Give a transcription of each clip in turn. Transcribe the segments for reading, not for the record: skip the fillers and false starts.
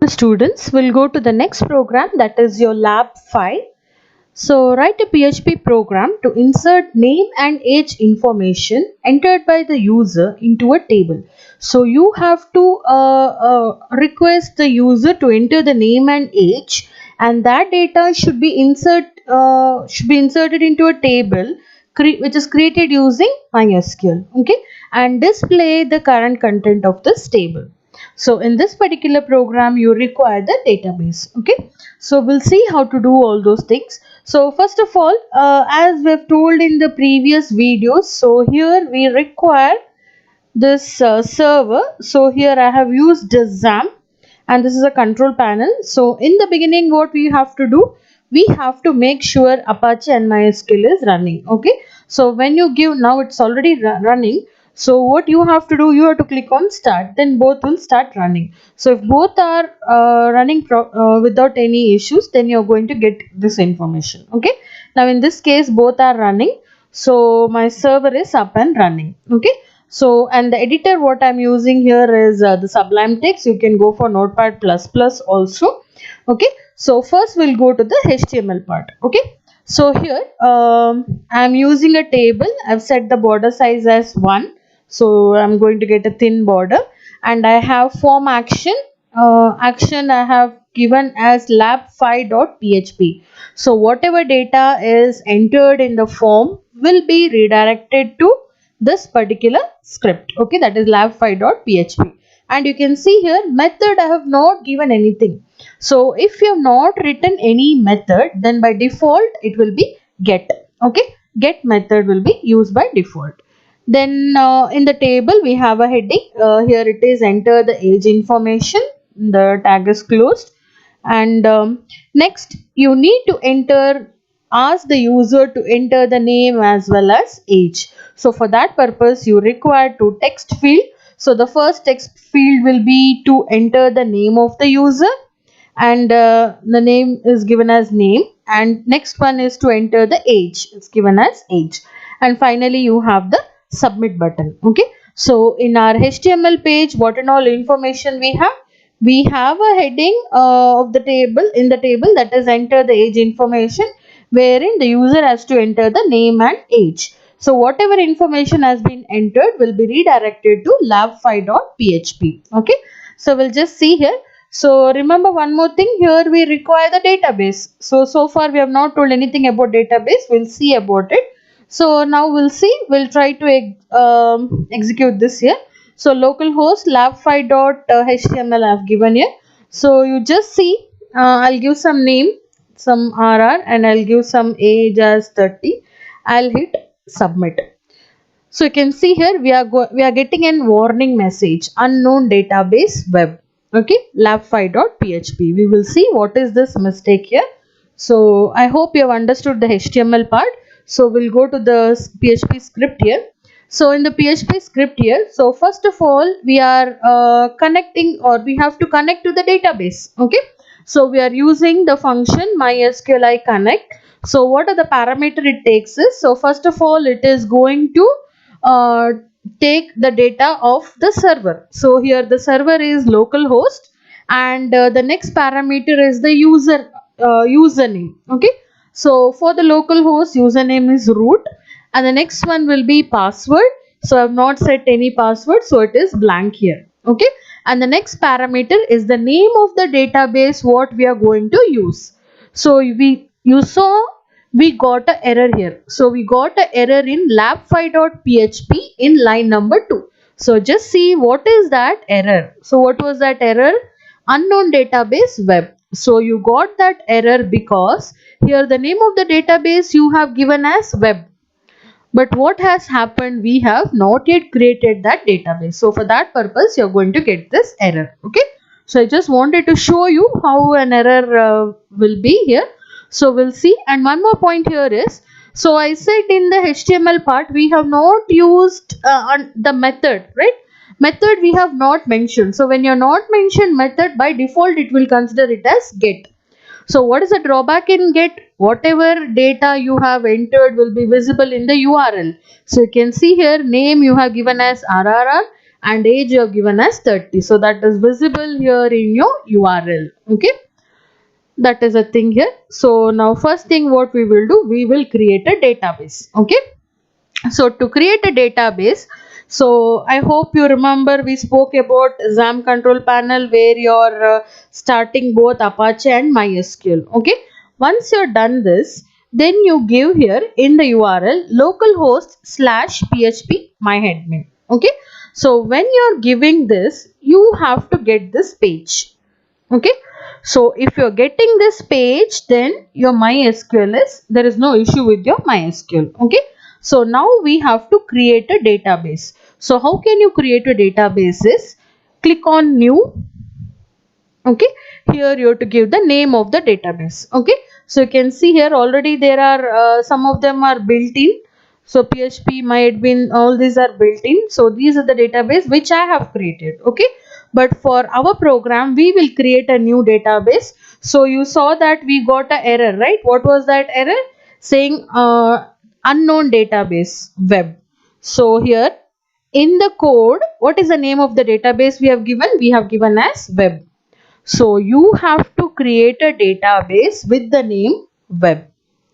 students, we'll go to the next program, that is your lab 5. So write a PHP program to insert name and age information entered by the user into a table. So you have to request the user to enter the name and age, and that data should be inserted into a table which is created using MySQL. Okay, and display the current content of this table. So in this particular program you require the database. Okay, so we'll see how to do all those things. So first of all, as we've told in the previous videos, so here we require this server. So here I have used XAMPP, and this is a control panel. So in the beginning what we have to do, we have to make sure Apache and MySQL is running. Okay, so when you give, now it's already running, so what you have to do, you have to click on start, then both will start running. So if both are running without any issues, then you're going to get this information. Okay, now in this case both are running, so my server is up and running. Okay, so and the editor what I'm using here is the Sublime Text. You can go for Notepad++ also. Okay, so first we'll go to the HTML part. Okay, so here I'm using a table. I've set the border size as 1, so I'm going to get a thin border, and I have form action. Action I have given as lab5.php. So whatever data is entered in the form will be redirected to this particular script. Okay, that is lab5.php. And you can see here method I have not given anything. So if you have not written any method, then by default it will be get. Okay, get method will be used by default. Then in the table we have a heading. Here it is enter the age information. The tag is closed. And next you need to ask the user to enter the name as well as age. So for that purpose you require two text field. So the first text field will be to enter the name of the user, and the name is given as name, and next one is to enter the age, it's given as age, and finally you have the submit button. Okay, so in our HTML page what and all information we have a heading of the table, in the table, that is enter the age information, wherein the user has to enter the name and age. So whatever information has been entered will be redirected to lab5.php. Okay, so we'll just see here. So remember one more thing, here we require the database. So far we have not told anything about database. We'll see about it. So now we'll try to execute this here. So localhost lab5.html I have given here. So you just see, I'll give some name, some RR, and I'll give some age as 30. I'll hit submit. So you can see here we are getting a warning message, unknown database web. Okay, lab5.php. We will see what is this mistake here. So I hope you have understood the HTML part. So we'll go to the PHP script here. So in the PHP script here, so first of all we are connecting, or we have to connect to the database. Okay, so we are using the function mysqli connect. So what are the parameter it takes is, so first of all it is going to take the data of the server. So here the server is localhost, and the next parameter is the username. Okay, so for the localhost username is root, and the next one will be password. So I have not set any password, so it is blank here. Okay, and the next parameter is the name of the database what we are going to use. So you saw we got an error here. So we got an error in lab5.php in line number 2. So just see what is that error. So what was that error? Unknown database web. So you got that error because here the name of the database you have given as web. But what has happened, we have not yet created that database. So for that purpose you are going to get this error. Okay, so I just wanted to show you how an error will be here. So we'll see. And one more point here is, so I said in the HTML part we have not used the method, right? Method we have not mentioned. So when you are not mentioned method, by default it will consider it as get. So what is the drawback in get? Whatever data you have entered will be visible in the URL. So you can see here name you have given as RRR, and age you have given as 30. So that is visible here in your URL. Okay, that is a thing here. So now first thing what we will do, we will create a database. Okay, so to create a database, so I hope you remember we spoke about XAMPP control panel where you're starting both Apache and MySQL. Okay, once you're done this, then you give here in the URL localhost/php myadmin. Okay, so when you're giving this, you have to get this page. Okay, so if you're getting this page, then your MySQL is, there is no issue with your MySQL. Okay, so now we have to create a database. So how can you create a database is, click on new. Okay, here you have to give the name of the database. Okay, so you can see here already there are some of them are built in. So PHP, MyAdmin, all these are built in. So these are the database which I have created. Okay, but for our program we will create a new database. So you saw that we got a error, right? What was that error? Saying unknown database web. So here in the code, what is the name of the database we have given? We have given as web. So you have to create a database with the name web.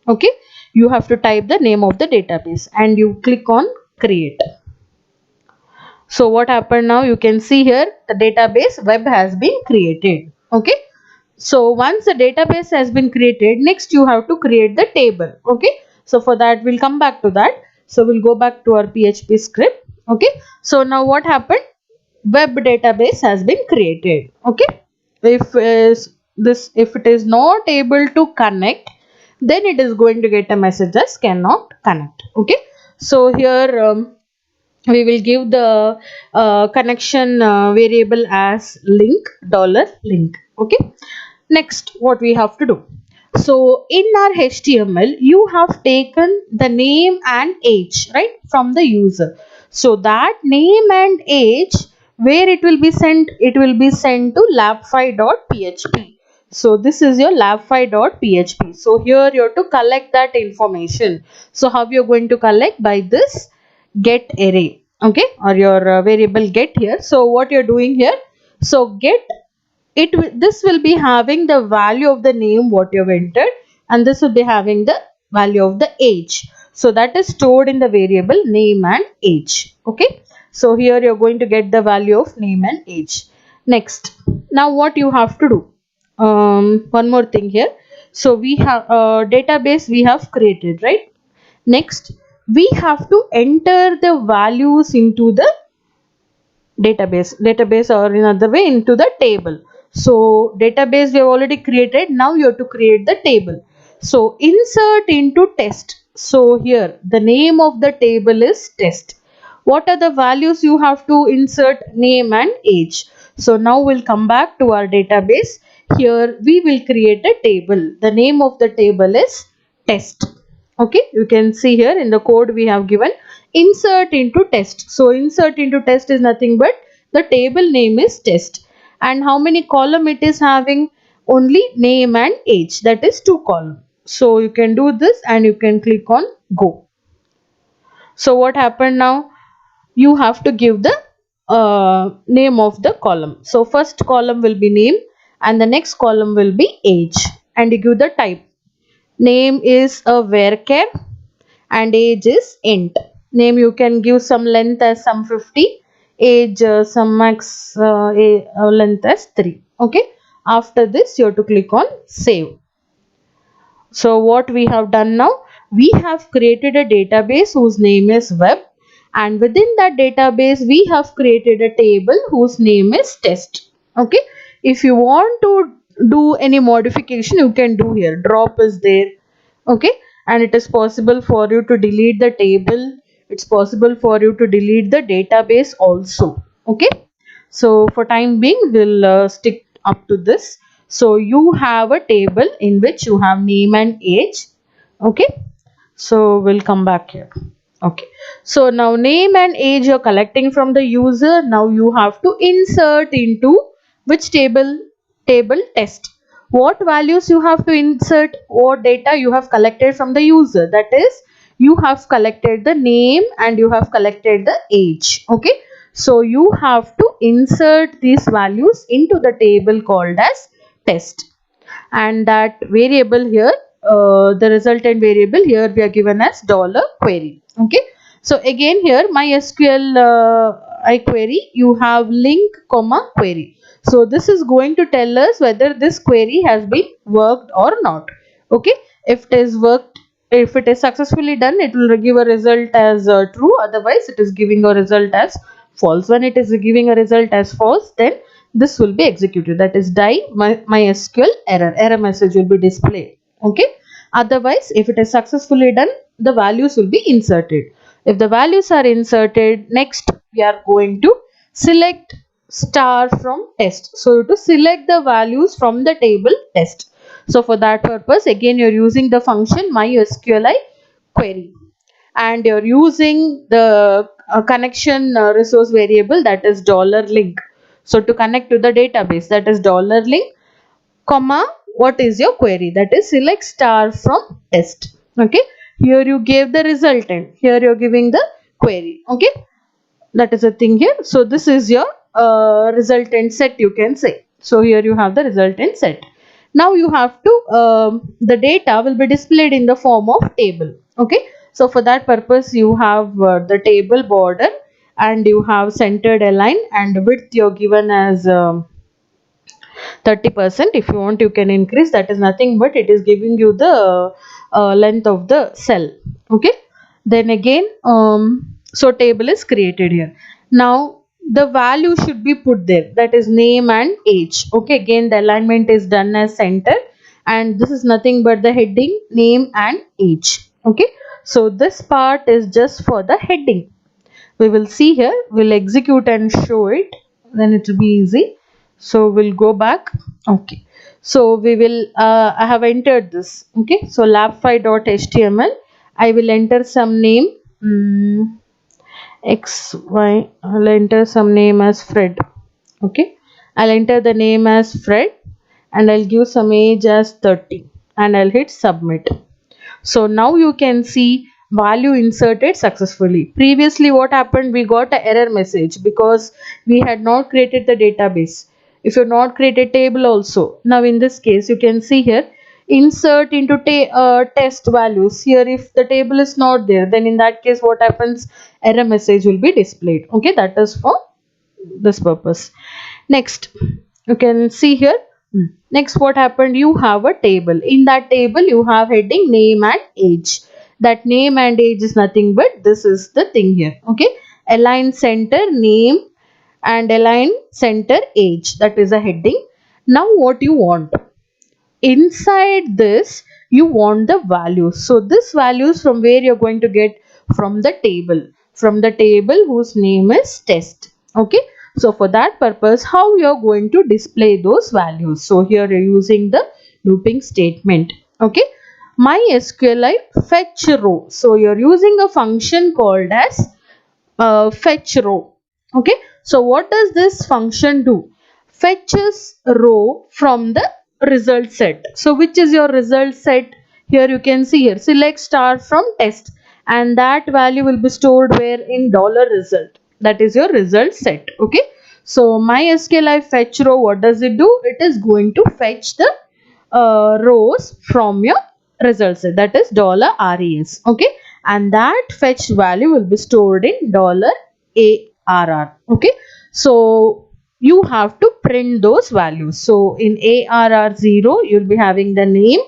Okay, you have to type the name of the database and you click on create. So what happened now, you can see here the database web has been created. Okay, so once the database has been created, next you have to create the table. Okay, so for that we'll come back to that. So we'll go back to our PHP script. Okay, so now what happened, web database has been created. Okay, if if it is not able to connect, then it is going to get a message as cannot connect. Okay, so here we will give the connection variable as link $link. Okay, next what we have to do, so in our HTML you have taken the name and age, right, from the user. So that name and age, where it will be sent, it will be sent to lab5.php. So this is your lab5.php. So here you have to collect that information. So how you're going to collect? By this get array. Okay, or your variable get here. So what you're doing here, so get this will be having the value of the name what you have entered, and this will be having the value of the age. So that is stored in the variable name and age. Okay, so here you're going to get the value of name and age. Next, now what you have to do, one more thing here. So we have a database we have created, right? Next, we have to enter the values into the database, or in other way into the table. So database we have already created, now you have to create the table. So insert into test. So here the name of the table is test. What are the values you have to insert? Name and age. So now we'll come back to our database. Here we will create a table. The name of the table is test. Okay, you can see here in the code we have given insert into test. So insert into test is nothing but the table name is test, and how many column it is having? Only name and age, that is 2 column. So you can do this and you can click on go. So what happened now, you have to give the name of the column. So first column will be name and the next column will be age, and you give the type. Name is a varchar and age is int. Name you can give some length as some 50, age some max length as 3. Okay, after this you have to click on save. So what we have done now, we have created a database whose name is web, and within that database we have created a table whose name is test. Okay, if you want to do any modification you can do here. Drop is there. Okay, and it is possible for you to delete the table, it's possible for you to delete the database also. Okay, so for time being we'll stick up to this. So you have a table in which you have name and age. Okay, so we'll come back here. Okay, so now name and age you're collecting from the user. Now you have to insert into which table? Table test. What values you have to insert? What data you have collected from the user? That is, you have collected the name and you have collected the age. Okay, So you have to insert these values into the table called as test, and that variable here, the resultant variable here, we are given as dollar query. Okay, so again here MySQL I query, you have link comma query. So this is going to tell us whether this query has been worked or not. Okay, if it is worked, if it is successfully done, it will give a result as true, otherwise it is giving a result as false. When it is giving a result as false, then this will be executed, that is die MySQL error message will be displayed. Okay, otherwise if it is successfully done, the values will be inserted. If the values are inserted, next we are going to select star from test. So to select the values from the table test, so for that purpose again you're using the function MySQLi query, and you're using the connection resource variable, that is dollar link. So to connect to the database, that is dollar link comma what is your query, that is select star from test. Okay, here you gave the resultant, here you're giving the query. Okay, that is a thing here. So this is your resultant set, you can say. So here you have the resultant set. Now you have to the data will be displayed in the form of table. Okay, so for that purpose you have the table border, and you have centered align, and width you're given as 30%. If you want, you can increase, that is nothing but it is giving you the length of the cell. Okay, then again so table is created here. Now the value should be put there, that is name and age. Okay, again the alignment is done as center, and this is nothing but the heading, name and age. Okay, so this part is just for the heading. We will see here, we'll execute and show it, then it will be easy. So we'll go back. Okay, so we will I have entered this. Okay, so lab5.html, I will enter some name, xy, I'll enter some name as Fred. Okay, I'll enter the name as Fred, and I'll give some age as 30, and I'll hit submit. So now you can see value inserted successfully. Previously what happened, we got an error message because we had not created the database. If you not created table also, now in this case you can see here insert into test values. Here if the table is not there, then in that case what happens, error message will be displayed. Okay, that is for this purpose. Next you can see here, next what happened, you have a table. In that table you have heading, name and age. That name and age is nothing but this is the thing here. Okay, align center name and align center age, that is a heading. Now what you want, inside this you want the values. So this values from where you're going to get, from the table, from the table whose name is test. Okay, so for that purpose how you're going to display those values, so here you're using the looping statement. Okay, MySQLi fetch row, so you're using a function called as fetch row. Okay, so what does this function do, fetches row from the result set. So which is your result set, here you can see here select star from test, and that value will be stored where, in dollar result, that is your result set. Okay, so MySQLi fetch row, what does it do, it is going to fetch the rows from your result set, that is $res. Okay, and that fetch value will be stored in $arr. Okay, so you have to print those values. So in ARR0 you'll be having the name,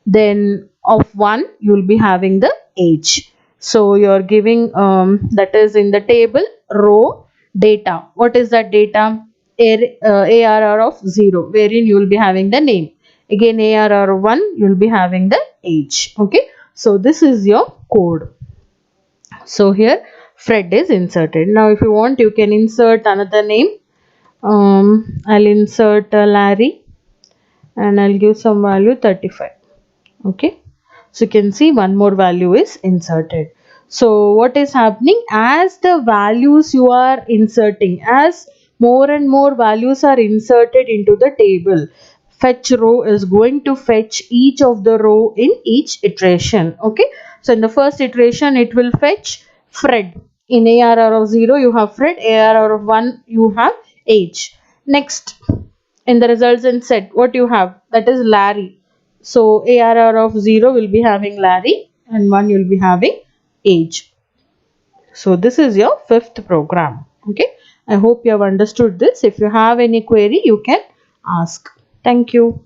then of 1 you'll be having the age. So you're giving that is in the table row data. What is that data, ARR of 0, wherein you will be having the name. Again ARR 1 you will be having the age. Okay, so this is your code. So here Fred is inserted. Now if you want, you can insert another name. I'll insert Larry, and I'll give some value 35. Okay, so you can see one more value is inserted. So what is happening, as the values you are inserting, as more and more values are inserted into the table, fetch row is going to fetch each of the row in each iteration. Okay, so in the first iteration it will fetch Fred. In ARR of 0, you have Fred. ARR of 1, you have age. Next, in the results and set, what you have? That is Larry. So ARR of 0 will be having Larry and 1 you'll be having age. So this is your fifth program. Okay. I hope you have understood this. If you have any query, you can ask. Thank you.